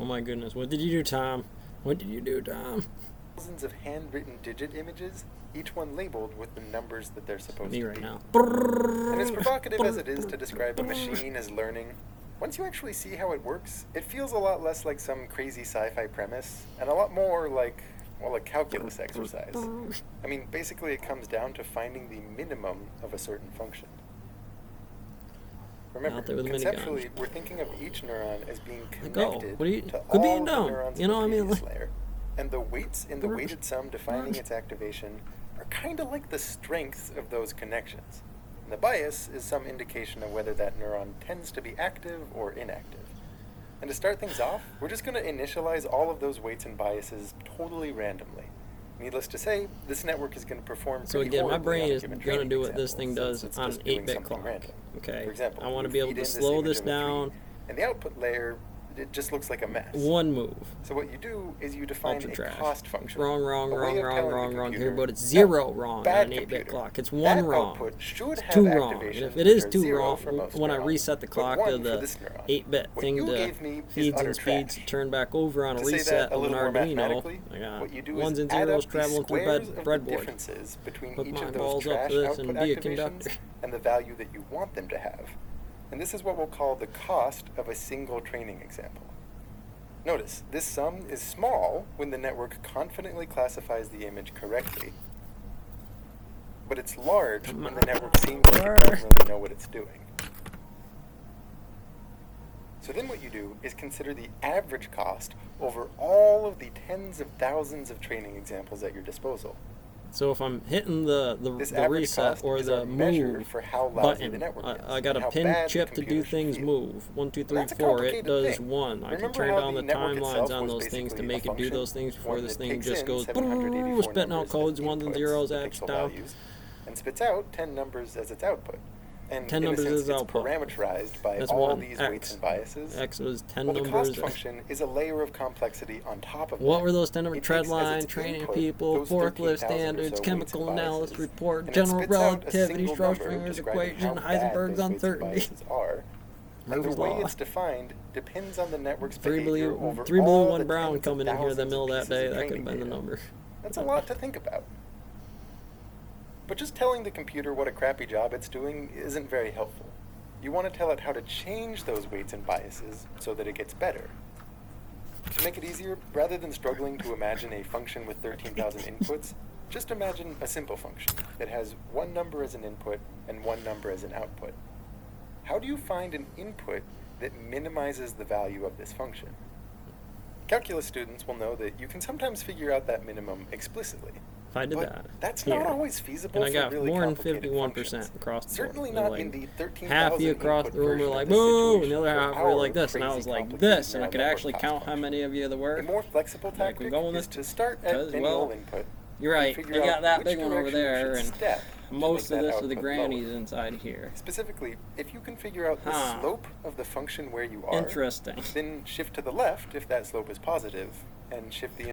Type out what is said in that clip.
Oh my goodness. What did you do, Tom? What did you do, Tom? Thousands of handwritten digit images, each one labeled with the numbers that they're supposed Me to right be. now. And as provocative as it is to describe a machine as learning, once you actually see how it works, it feels a lot less like some crazy sci-fi premise, and a lot more like, well, a calculus exercise. I mean, basically it comes down to finding the minimum of a certain function. Remember, conceptually, we're thinking of each neuron as being connected to all the neurons in the previous layer. And the weights in the weighted sum defining its activation are kind of like the strength of those connections. And the bias is some indication of whether that neuron tends to be active or inactive. And to start things off, we're just going to initialize all of those weights and biases totally randomly. Needless to say, this network is going to perform pretty So again, my brain is going to do what this thing does on an 8-bit clock. Random. Okay, For example, I want to be able to slow this down. And the output layer, it just looks like a mess. One move. So what you do is you define a cost function. Wrong. Here, but it's 0 wrong on an 8-bit clock. It's 1 wrong. It's 2 wrong. And if it is 2 wrong, when I reset the clock to the 8-bit thing to feeds and speeds to turn back over on a reset of an Arduino, I got ones and zeros traveling through breadboard. Put my balls up to this and be a conductor. And the value that you want them to have. And this is what we'll call the cost of a single training example. Notice, this sum is small when the network confidently classifies the image correctly, but it's large when the network seems like it doesn't really know what it's doing. So then what you do is consider the average cost over all of the tens of thousands of training examples at your disposal. So if I'm hitting the reset or the move button, I got a pin chip to do things move. 1, 2, 3, 4, it does 1. I can turn down the timelines on those things to make it do those things before this thing just goes spitting out codes, 1s and 0s, X down. And spits out 10 numbers as its output. And 10 numbers is output. Parameterized by all these weights and biases. X was 10 numbers. The cost numbers. function is a layer of complexity on top of what were those 10 numbers? Tread line, training people, forklift standards, chemical analysis report, general relativity, Schrodinger's equation, Heisenberg's uncertainty. And the way it's defined depends on the network's behavior over 3 blue, all 1 the brown tens coming of in here in the middle of that thousands day. of That could have been the training number. data. That's a lot to think about. But just telling the computer what a crappy job it's doing isn't very helpful. You want to tell it how to change those weights and biases so that it gets better. To make it easier, rather than struggling to imagine a function with 13,000 inputs, just imagine a simple function that has 1 number as an input and 1 number as an output. How do you find an input that minimizes the value of this function? Calculus students will know that you can sometimes figure out that minimum explicitly. If I did that, that's not always feasible. And I got for really more than complicated 51% functions. across the board. Certainly not in the 13,000 half of you across the room were like, boo, and the other half were like this, and I was like this, and I could actually count how many of you there were. A more flexible tactic is to start at any null input. You're right, we got that big one over there, and most of this are the grannies inside here. Specifically, if you can figure out the slope of the function where you are, interesting. Then shift to the left if that slope is positive, and shift the